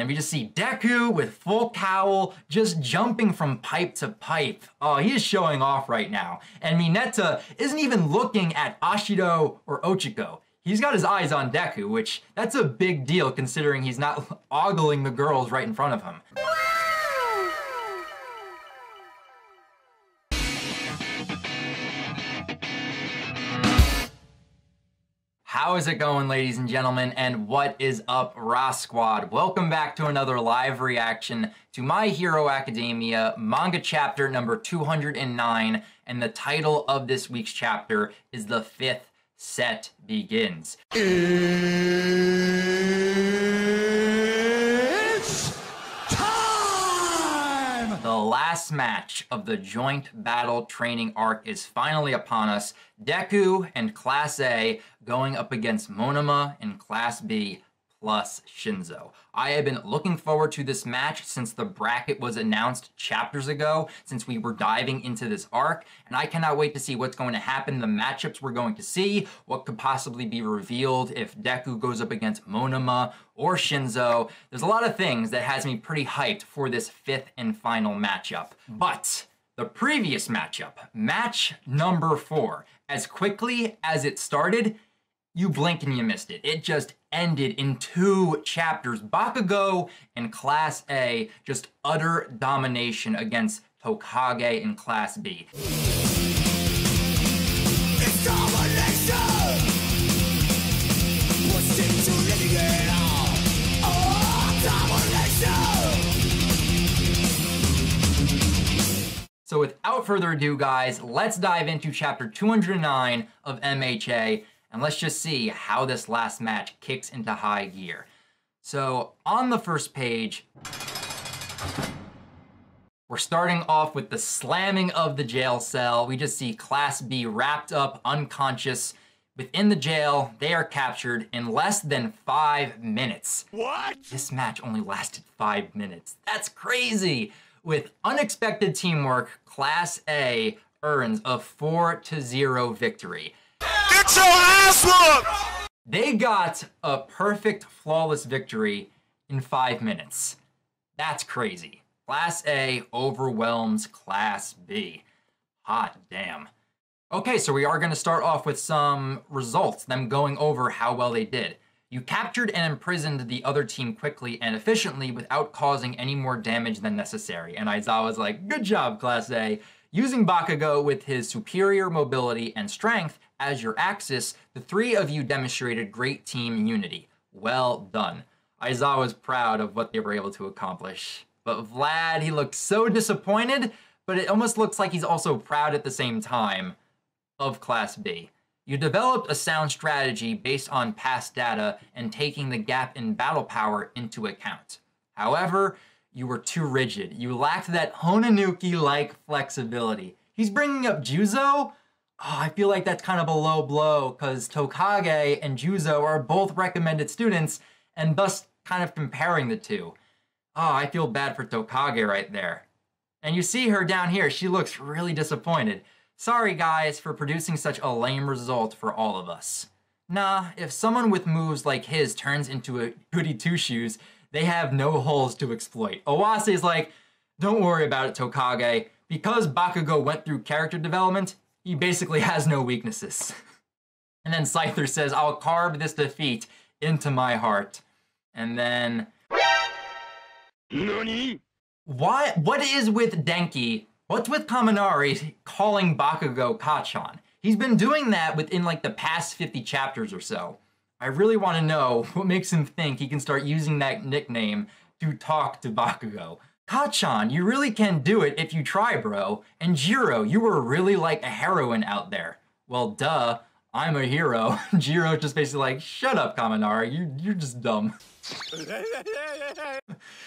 And we just see Deku with full cowl, just jumping from pipe to pipe. Oh, he is showing off right now. And Mineta isn't even looking at Ashido or Ochiko. He's got his eyes on Deku, which that's a big deal considering he's not ogling the girls right in front of him. How is it going, ladies and gentlemen, and what is up, Ra Squad? Welcome back to another live reaction to My Hero Academia manga chapter number 209, and the title of this week's chapter is The Fifth Set Begins. It's time! The last match of the joint battle training arc is finally upon us. Deku and Class A going up against Monoma and Class B plus Shinso. I have been looking forward to this match since the bracket was announced chapters ago, since we were diving into this arc, and I cannot wait to see what's going to happen, the matchups we're going to see, what could possibly be revealed if Deku goes up against Monoma or Shinso. There's a lot of things that has me pretty hyped for this fifth and final matchup. But the previous matchup, match number 4, as quickly as it started, you blink and you missed it. It just ended in 2 chapters. Bakugo and Class A, just utter domination against Tokage and Class B. It's domination! What's into living it all? domination! So without further ado, guys, let's dive into chapter 209 of MHA. And let's just see how this last match kicks into high gear. So on the first page, we're starting off with the slamming of the jail cell. We just see Class B wrapped up, unconscious. Within the jail, they are captured in less than 5 minutes. What? This match only lasted 5 minutes. That's crazy. With unexpected teamwork, Class A earns a 4-0 victory. Get your ass whooped! They got a perfect, flawless victory in 5 minutes. That's crazy. Class A overwhelms Class B. Hot damn. Okay, so we are going to start off with some results, them going over how well they did. You captured and imprisoned the other team quickly and efficiently without causing any more damage than necessary. And Aizawa's like, good job, Class A. Using Bakugo with his superior mobility and strength as your axis, the 3 of you demonstrated great team unity. Well done. Aizawa was proud of what they were able to accomplish. But Vlad, he looked so disappointed, but it almost looks like he's also proud at the same time of Class B. You developed a sound strategy based on past data and taking the gap in battle power into account. However, you were too rigid. You lacked that Honanuki-like flexibility. He's bringing up Juzo? Oh, I feel like that's kind of a low blow because Tokage and Juzo are both recommended students and thus kind of comparing the two. Oh, I feel bad for Tokage right there. And you see her down here, she looks really disappointed. Sorry guys for producing such a lame result for all of us. Nah, if someone with moves like his turns into a goody two-shoes, they have no holes to exploit. Owase's like, don't worry about it, Tokage. Because Bakugo went through character development, he basically has no weaknesses. And then Scyther says, I'll carve this defeat into my heart. And then... NANI? What is with Denki? What's with Kaminari calling Bakugo Kachan? He's been doing that within like the past 50 chapters or so. I really want to know what makes him think he can start using that nickname to talk to Bakugo. Kachan, you really can do it if you try, bro. And Jiro, you were really like a heroine out there. Well, duh, I'm a hero. Jiro's just basically like, shut up, Kaminari, you're just dumb.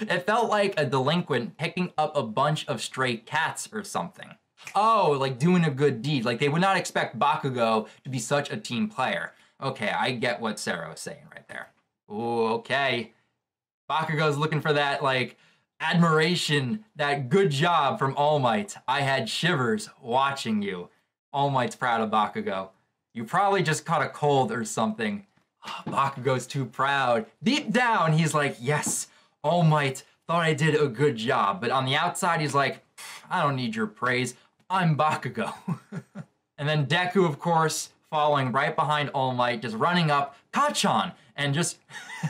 It felt like a delinquent picking up a bunch of stray cats or something. Oh, like doing a good deed. Like they would not expect Bakugo to be such a team player. Okay, I get what Sarah was saying right there. Ooh, okay. Bakugo's looking for that, like, admiration, that good job from All Might. I had shivers watching you. All Might's proud of Bakugo. You probably just caught a cold or something. Oh, Bakugo's too proud. Deep down, he's like, yes, All Might thought I did a good job, but on the outside he's like, I don't need your praise, I'm Bakugo. And then Deku, of course, following right behind All Might, just running up, Kachan, and just,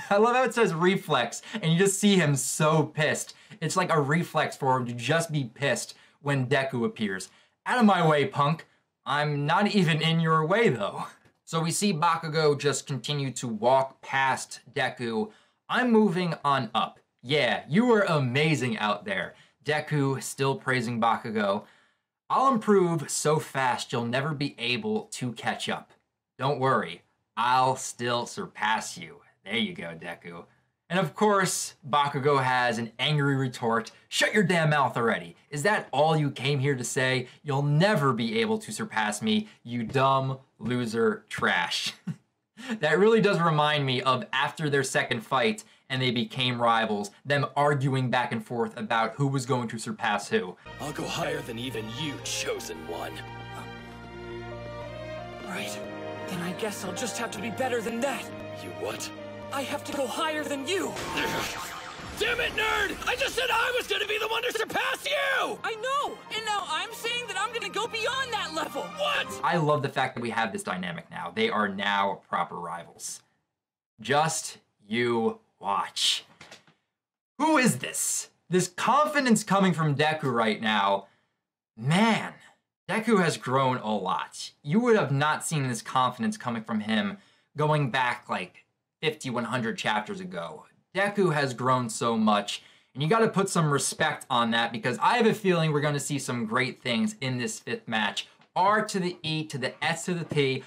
I love how it says reflex, and you just see him so pissed. It's like a reflex for him to just be pissed when Deku appears. Out of my way, punk. I'm not even in your way, though. So we see Bakugo just continue to walk past Deku. I'm moving on up. Yeah, you were amazing out there. Deku still praising Bakugo. I'll improve so fast you'll never be able to catch up. Don't worry, I'll still surpass you. There you go, Deku. And of course, Bakugo has an angry retort. Shut your damn mouth already. Is that all you came here to say? You'll never be able to surpass me, you dumb loser trash. That really does remind me of after their second fight and they became rivals, them arguing back and forth about who was going to surpass who. I'll go higher than even you, chosen one. Right. Then I guess I'll just have to be better than that. You what? I have to go higher than you. Damn it, nerd! I just said I was gonna be the one to surpass you! I know! And now I'm saying that I'm gonna go beyond that level! What? I love the fact that we have this dynamic now. They are now proper rivals. Just you watch. Who is this? This confidence coming from Deku right now. Man, Deku has grown a lot. You would have not seen this confidence coming from him going back like 50, 100 chapters ago. Deku has grown so much, and you gotta put some respect on that because I have a feeling we're gonna see some great things in this fifth match. R to the E to the S to the T.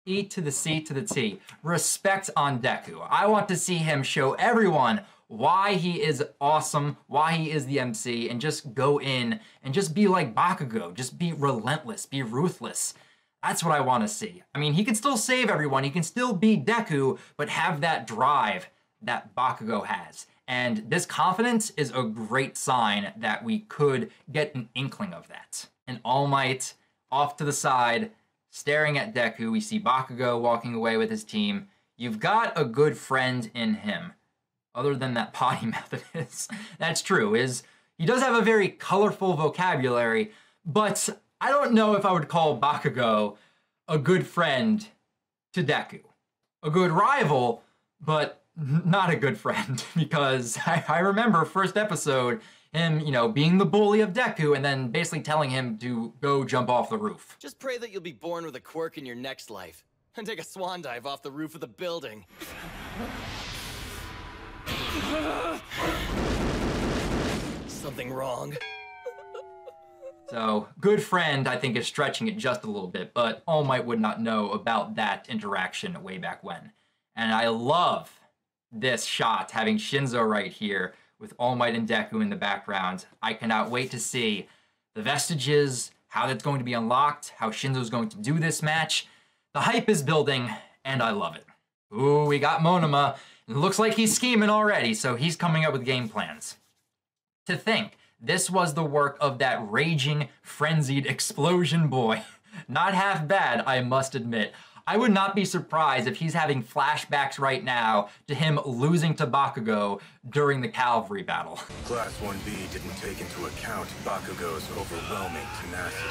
E to the C to the T. Respect on Deku. I want to see him show everyone why he is awesome, why he is the MC, and just go in and just be like Bakugo. Just be relentless, be ruthless. That's what I want to see. I mean, he can still save everyone, he can still be Deku, but have that drive that Bakugo has. And this confidence is a great sign that we could get an inkling of that. And All Might off to the side, staring at Deku. We see Bakugo walking away with his team. You've got a good friend in him. Other than that potty mouth of his. That's true. He does have a very colorful vocabulary, but I don't know if I would call Bakugo a good friend to Deku. A good rival, but not a good friend, because I remember first episode, him, being the bully of Deku and then basically telling him to go jump off the roof. Just pray that you'll be born with a quirk in your next life and take a swan dive off the roof of the building. Something wrong? So, good friend, I think, is stretching it just a little bit, but All Might would not know about that interaction way back when. And I love this shot, having Shinso right here with All Might and Deku in the background. I cannot wait to see the vestiges, how that's going to be unlocked, how Shinso's going to do this match. The hype is building, and I love it. Ooh, we got Monoma. It looks like he's scheming already, so he's coming up with game plans. To think, this was the work of that raging, frenzied explosion boy. Not half bad, I must admit. I would not be surprised if he's having flashbacks right now to him losing to Bakugo during the cavalry battle. Class 1B didn't take into account Bakugo's overwhelming tenacity.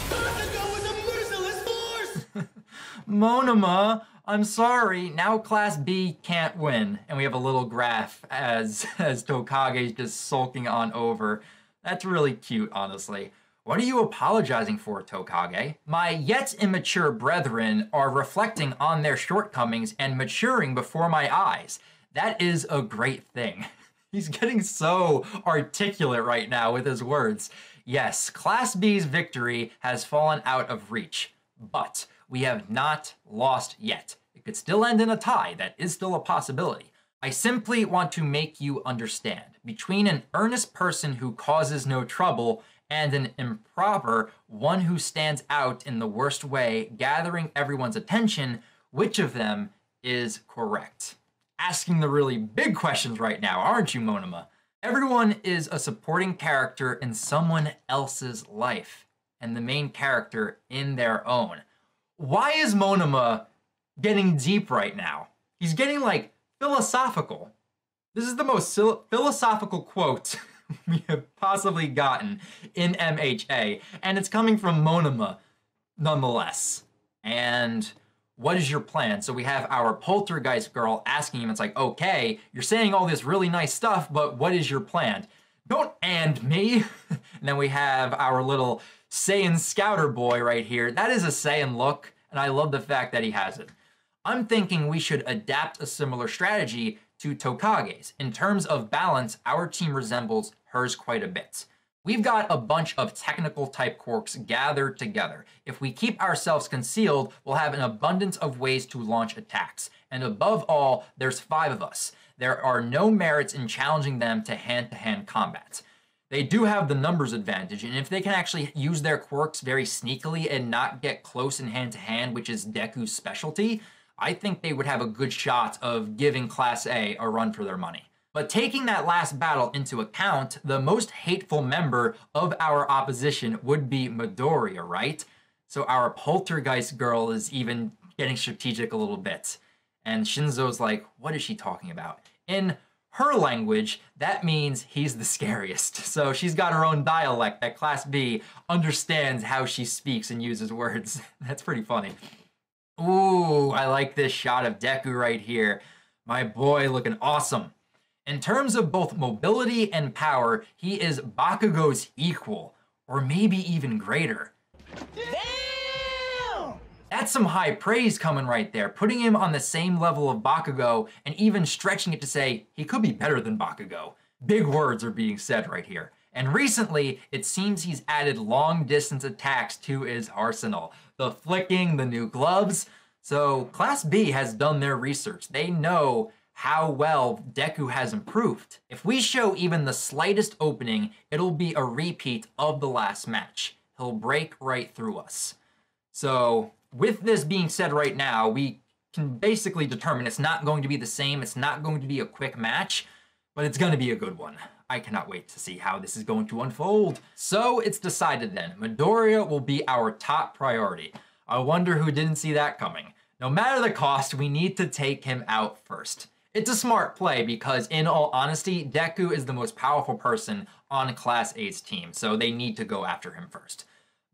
Bakugo was a merciless force! Monoma, I'm sorry, now Class B can't win. And we have a little graph as Tokage's just sulking on over. That's really cute, honestly. What are you apologizing for, Tokage? My yet immature brethren are reflecting on their shortcomings and maturing before my eyes. That is a great thing. He's getting so articulate right now with his words. Yes, Class B's victory has fallen out of reach, but we have not lost yet. It could still end in a tie. That is still a possibility. I simply want to make you understand. Between an earnest person who causes no trouble and an improper one who stands out in the worst way, gathering everyone's attention, which of them is correct? Asking the really big questions right now, aren't you, Monoma? Everyone is a supporting character in someone else's life, and the main character in their own. Why is Monoma getting deep right now? He's getting like philosophical. This is the most philosophical quote we have possibly gotten in MHA, and it's coming from Monoma nonetheless. And what is your plan? So we have our poltergeist girl asking him, it's like, okay, you're saying all this really nice stuff, but what is your plan? Don't and me. And then we have our little Saiyan scouter boy right here. That is a Saiyan look, and I love the fact that he has it. I'm thinking we should adapt a similar strategy to Tokage's. In terms of balance, our team resembles hers quite a bit. We've got a bunch of technical type quirks gathered together. If we keep ourselves concealed, we'll have an abundance of ways to launch attacks. And above all, there's 5 of us. There are no merits in challenging them to hand-to-hand combat. They do have the numbers advantage, and if they can actually use their quirks very sneakily and not get close in hand-to-hand, which is Deku's specialty, I think they would have a good shot of giving Class A a run for their money. But taking that last battle into account, the most hateful member of our opposition would be Midoriya, right? So our poltergeist girl is even getting strategic a little bit. And Shinso's like, what is she talking about? In her language, that means he's the scariest. So she's got her own dialect that Class B understands how she speaks and uses words. That's pretty funny. Ooh, I like this shot of Deku right here. My boy looking awesome. In terms of both mobility and power, he is Bakugo's equal, or maybe even greater. Damn! That's some high praise coming right there, putting him on the same level of Bakugo and even stretching it to say he could be better than Bakugo. Big words are being said right here. And recently, it seems he's added long-distance attacks to his arsenal. The flicking, the new gloves. So Class B has done their research. They know how well Deku has improved. If we show even the slightest opening, it'll be a repeat of the last match. He'll break right through us. So with this being said right now, we can basically determine it's not going to be the same, it's not going to be a quick match, but it's going to be a good one. I cannot wait to see how this is going to unfold. So it's decided then, Midoriya will be our top priority. I wonder who didn't see that coming. No matter the cost, we need to take him out first. It's a smart play because, in all honesty, Deku is the most powerful person on Class A's team, so they need to go after him first.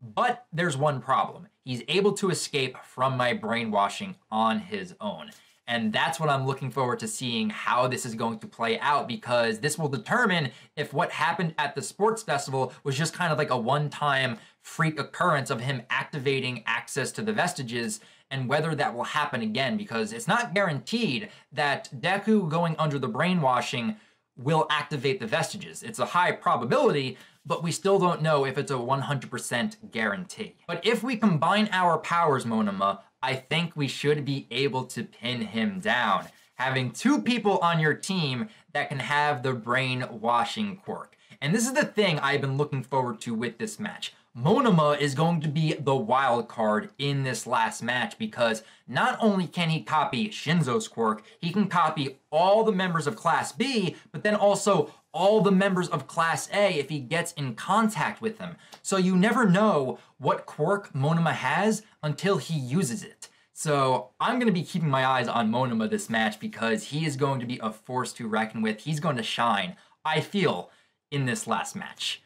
But there's one problem. He's able to escape from my brainwashing on his own. And that's what I'm looking forward to seeing how this is going to play out, because this will determine if what happened at the sports festival was just kind of like a one-time freak occurrence of him activating access to the vestiges, and whether that will happen again, because it's not guaranteed that Deku going under the brainwashing will activate the vestiges. It's a high probability, but we still don't know if it's a 100% guarantee. But if we combine our powers, Monoma, I think we should be able to pin him down. Having 2 people on your team that can have the brainwashing quirk. And this is the thing I've been looking forward to with this match. Monoma is going to be the wild card in this last match, because not only can he copy Shinso's quirk, he can copy all the members of Class B, but then also all the members of Class A if he gets in contact with them. So you never know what quirk Monoma has until he uses it. So I'm going to be keeping my eyes on Monoma this match, because he is going to be a force to reckon with. He's going to shine, I feel, in this last match.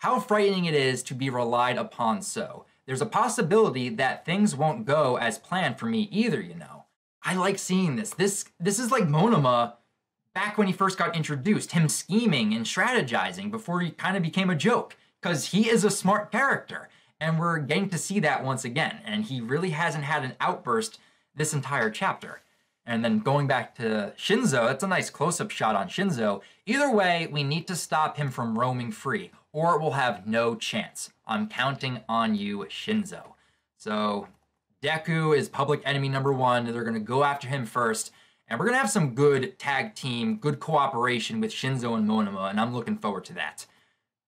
How frightening it is to be relied upon so. There's a possibility that things won't go as planned for me either, you know. I like seeing this. This is like Monoma back when he first got introduced, him scheming and strategizing before he kind of became a joke, because he is a smart character, and we're getting to see that once again, and he really hasn't had an outburst this entire chapter. And then going back to Shinso, that's a nice close-up shot on Shinso. Either way, we need to stop him from roaming free, or we'll have no chance. I'm counting on you, Shinso. So Deku is public enemy number 1. They're going to go after him first. And we're going to have some good tag team, good cooperation with Shinso and Monoma, and I'm looking forward to that.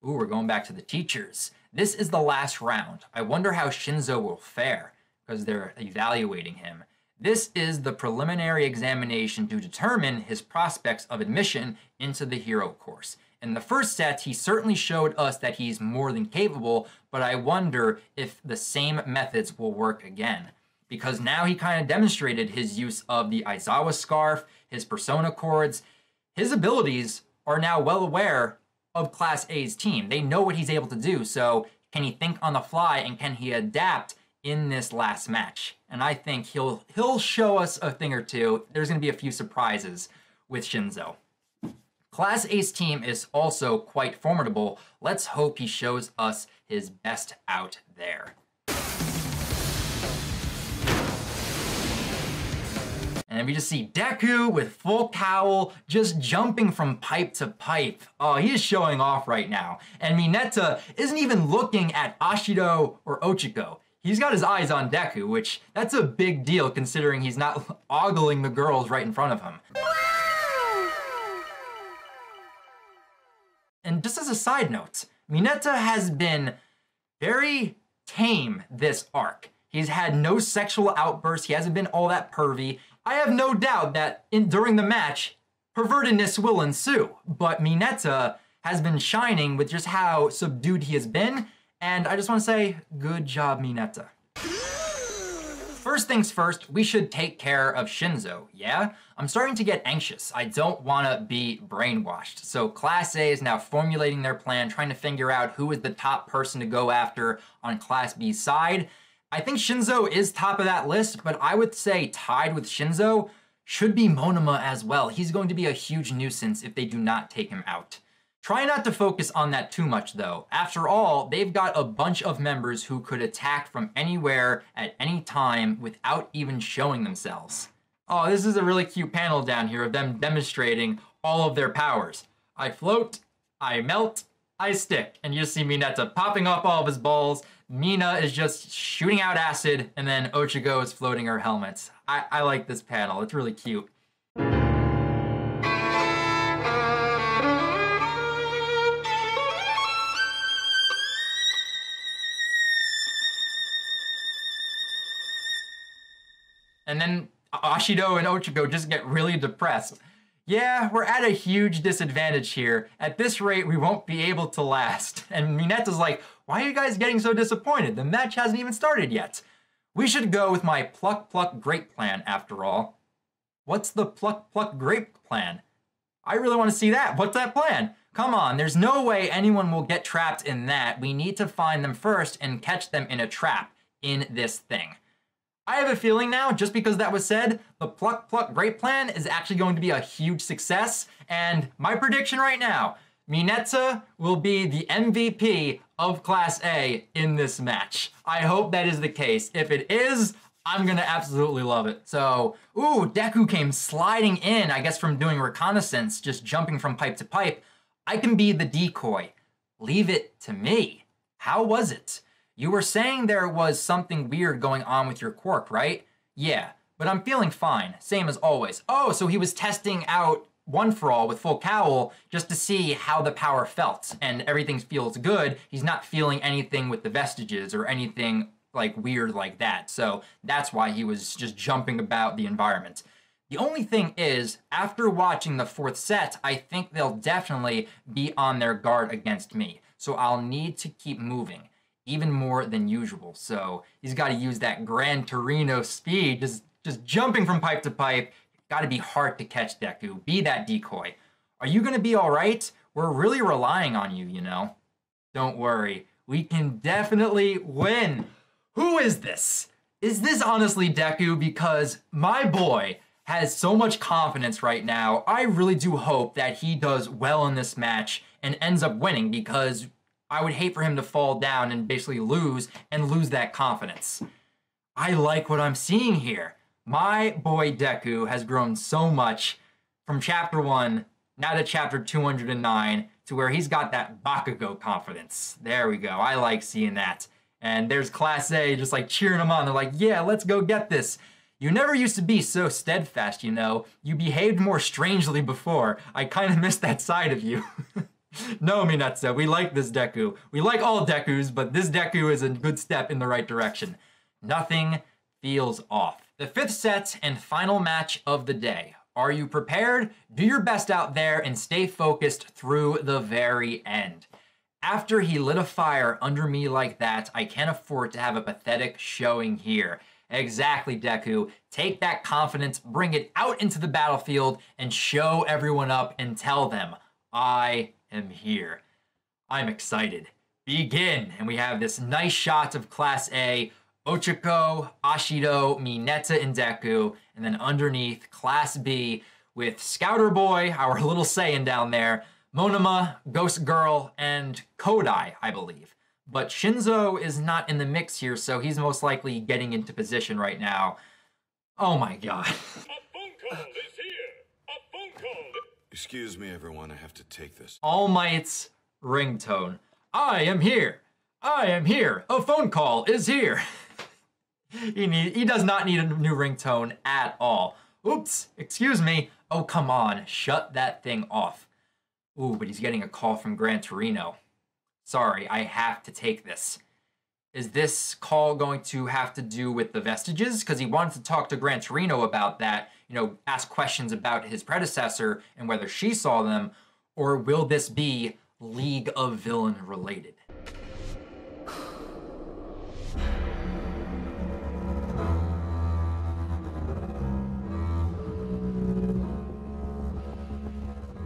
Ooh, we're going back to the teachers. This is the last round. I wonder how Shinso will fare, because they're evaluating him. This is the preliminary examination to determine his prospects of admission into the hero course. In the first set, he certainly showed us that he's more than capable, but I wonder if the same methods will work again. because now he kind of demonstrated his use of the Aizawa scarf, his persona chords. His abilities are now well aware of Class A's team. They know what he's able to do, so can he think on the fly and can he adapt in this last match? And I think he'll show us a thing or two. There's going to be a few surprises with Shinso. Class A's team is also quite formidable. Let's hope he shows us his best out there. And we just see Deku with full cowl, just jumping from pipe to pipe. Oh, he is showing off right now. And Mineta isn't even looking at Ashido or Ochiko. He's got his eyes on Deku, which that's a big deal considering he's not ogling the girls right in front of him. And just as a side note, Mineta has been very tame this arc. He's had no sexual outbursts. He hasn't been all that pervy. I have no doubt that during the match, pervertedness will ensue. But Mineta has been shining with just how subdued he has been. And I just want to say, good job, Mineta. First things first, we should take care of Shinso, yeah? I'm starting to get anxious. I don't want to be brainwashed. So Class A is now formulating their plan, trying to figure out who is the top person to go after on Class B's side. I think Shinso is top of that list, but I would say tied with Shinso should be Monoma as well. He's going to be a huge nuisance if they do not take him out. Try not to focus on that too much though. After all, they've got a bunch of members who could attack from anywhere at any time without even showing themselves. Oh, this is a really cute panel down here of them demonstrating all of their powers. I float, I melt, I stick. And you just see Mineta popping off all of his balls. Mina is just shooting out acid, and then Ochiko is floating her helmets. I like this panel, it's really cute. And then Ashido and Ochiko just get really depressed. Yeah, we're at a huge disadvantage here. At this rate, we won't be able to last. And Mineta's like, why are you guys getting so disappointed? The match hasn't even started yet. We should go with my pluck pluck grape plan after all. What's the pluck pluck grape plan? I really want to see that. What's that plan? Come on, there's no way anyone will get trapped in that. We need to find them first and catch them in a trap in this thing. I have a feeling now, just because that was said, the pluck pluck grape plan is actually going to be a huge success. And my prediction right now, Mineta will be the MVP of Class A in this match. I hope that is the case. If it is, I'm gonna absolutely love it. So, ooh, Deku came sliding in, I guess from doing reconnaissance, just jumping from pipe to pipe. I can be the decoy. Leave it to me. How was it? You were saying there was something weird going on with your quirk, right? Yeah, but I'm feeling fine, same as always. Oh, so he was testing out One For All with full cowl just to see how the power felt, and everything feels good. He's not feeling anything with the vestiges or anything like weird like that. So that's why he was just jumping about the environment. The only thing is, after watching the fourth set, I think they'll definitely be on their guard against me. So I'll need to keep moving, even more than usual. So he's got to use that Gran Torino speed, just jumping from pipe to pipe. Got to be hard to catch, Deku. Be that decoy. Are you going to be all right? We're really relying on you, you know? Don't worry. We can definitely win. Who is this? Is this honestly Deku? Because my boy has so much confidence right now. I really do hope that he does well in this match and ends up winning, because I would hate for him to fall down and basically lose that confidence. I like what I'm seeing here. My boy Deku has grown so much from chapter 1 now to chapter 209 to where he's got that Bakugo confidence. There we go. I like seeing that. And there's Class A just like cheering him on. They're like, yeah, let's go get this. You never used to be so steadfast, you know. You behaved more strangely before. I kind of miss that side of you. No, Mineta, we like this Deku. We like all Dekus, but this Deku is a good step in the right direction. Nothing feels off. The fifth set and final match of the day. Are you prepared? Do your best out there and stay focused through the very end. After he lit a fire under me like that, I can't afford to have a pathetic showing here. Exactly, Deku. Take that confidence, bring it out into the battlefield, and show everyone up and tell them, I am here. I'm excited. Begin. And we have this nice shot of Class A, Ochako, Ashido, Mineta, and Deku. And then underneath, Class B with Scouter Boy, our little Saiyan down there, Monoma, Ghost Girl, and Kodai, I believe. But Shinso is not in the mix here, so he's most likely getting into position right now. Oh my god. A phone call is here! A phone call! Excuse me, everyone. I have to take this. All Might's ringtone. I am here. I am here. A phone call is here. He does not need a new ringtone at all. Oops, excuse me. Oh, come on. Shut that thing off. Ooh, but he's getting a call from Gran Torino. Sorry, I have to take this. Is this call going to have to do with the vestiges? Because he wanted to talk to Gran Torino about that, you know, ask questions about his predecessor and whether she saw them, or will this be League of Villain related?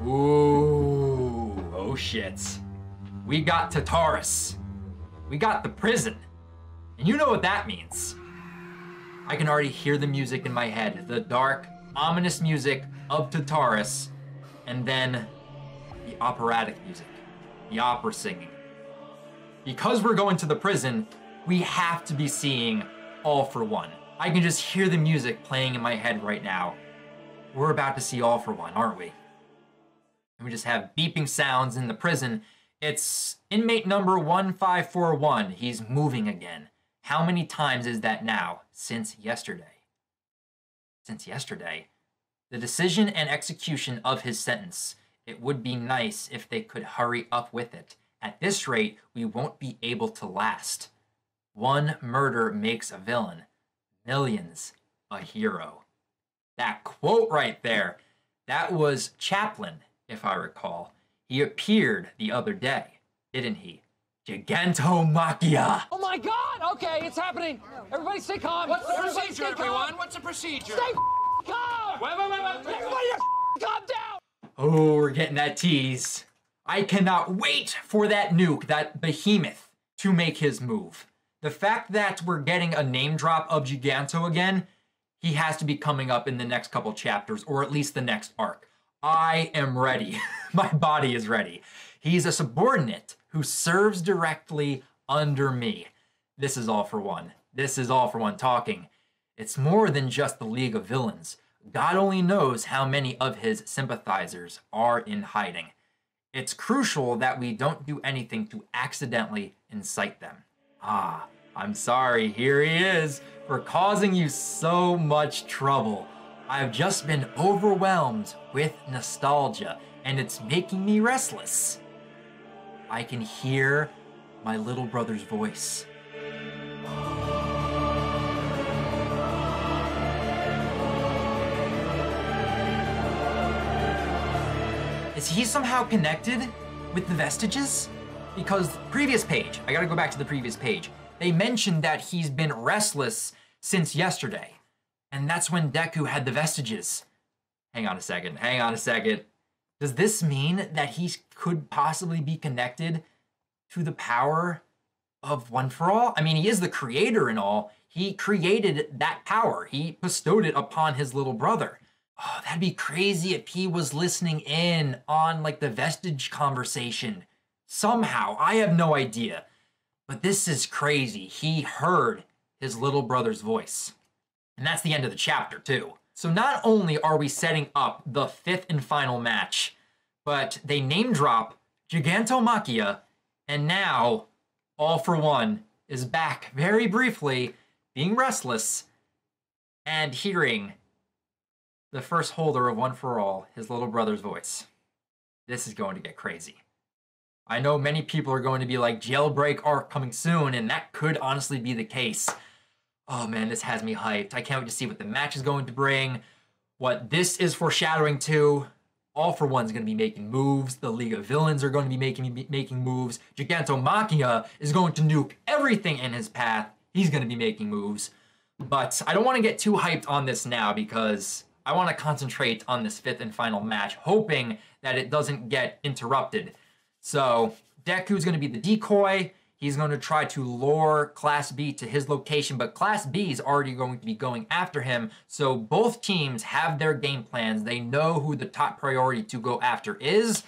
Ooh, oh shit. We got Tartarus. We got the prison. And you know what that means. I can already hear the music in my head. The dark, ominous music of Tartarus. And then the operatic music. The opera singing. Because we're going to the prison, we have to be seeing All for One. I can just hear the music playing in my head right now. We're about to see All for One, aren't we? And we just have beeping sounds in the prison. It's inmate number 1541. He's moving again. How many times is that now? Since yesterday. Since yesterday. The decision and execution of his sentence. It would be nice if they could hurry up with it. At this rate, we won't be able to last. One murder makes a villain. Millions, a hero. That quote right there, that was Chaplin, if I recall. He appeared the other day, didn't he? Gigantomachia! Oh my god! Okay, it's happening! Everybody stay calm! What's the Everybody procedure, stay calm. everyone? What's the procedure? Stay calm! Wait. Everybody calm down! Oh, we're getting that tease. I cannot wait for that nuke, that behemoth, to make his move. The fact that we're getting a name drop of Giganto again, he has to be coming up in the next couple chapters, or at least the next arc. I am ready. My body is ready. He's a subordinate who serves directly under me. This is All for One. This is All for One talking. It's more than just the League of Villains. God only knows how many of his sympathizers are in hiding. It's crucial that we don't do anything to accidentally incite them. Ah, I'm sorry, here he is, for causing you so much trouble. I've just been overwhelmed with nostalgia, and it's making me restless. I can hear my little brother's voice. Is he somehow connected with the vestiges? Because previous page, I gotta go back to the previous page. They mentioned that he's been restless since yesterday. And that's when Deku had the vestiges. Hang on a second. Does this mean that he could possibly be connected to the power of One for All? I mean, he is the creator and all. He created that power. He bestowed it upon his little brother. Oh, that'd be crazy if he was listening in on like the vestige conversation. Somehow, I have no idea. But this is crazy. He heard his little brother's voice. And that's the end of the chapter, too. So not only are we setting up the 5th and final match, but they name drop Gigantomachia, and now All for One is back very briefly, being restless, and hearing the first holder of One for All, his little brother's voice. This is going to get crazy. I know many people are going to be like, jailbreak arc coming soon, and that could honestly be the case. Oh man, this has me hyped. I can't wait to see what the match is going to bring, what this is foreshadowing to. All for One's going to be making moves. The League of Villains are going to be making moves. Gigantomachia is going to nuke everything in his path. He's going to be making moves. But I don't want to get too hyped on this now because I want to concentrate on this 5th and final match, hoping that it doesn't get interrupted. So Deku's going to be the decoy. He's going to try to lure Class B to his location, but Class B is already going to be going after him. So both teams have their game plans. They know who the top priority to go after is.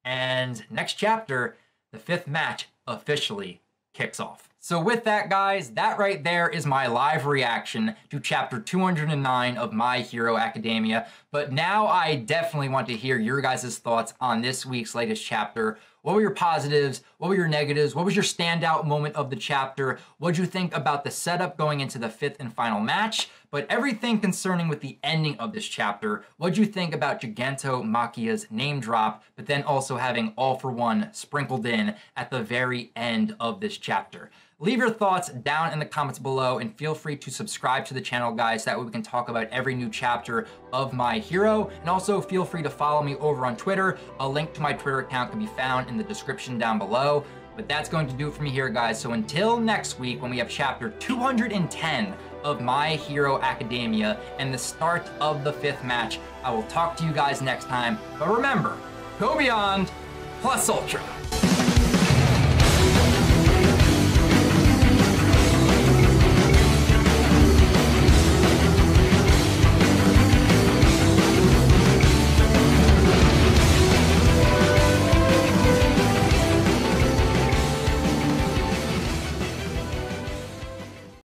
And next chapter, the 5th match officially kicks off. So with that, guys, that right there is my live reaction to chapter 209 of My Hero Academia. But now I definitely want to hear your guys' thoughts on this week's latest chapter. What were your positives? What were your negatives? What was your standout moment of the chapter? What'd you think about the setup going into the 5th and final match? But everything concerning with the ending of this chapter, what'd you think about Gigantomachia's name drop, but then also having All for One sprinkled in at the very end of this chapter? Leave your thoughts down in the comments below and feel free to subscribe to the channel, guys. That way we can talk about every new chapter of My Hero. And also feel free to follow me over on Twitter. A link to my Twitter account can be found in the description down below. But that's going to do it for me here, guys. So until next week, when we have chapter 210 of My Hero Academia and the start of the 5th match, I will talk to you guys next time. But remember, go beyond plus ultra.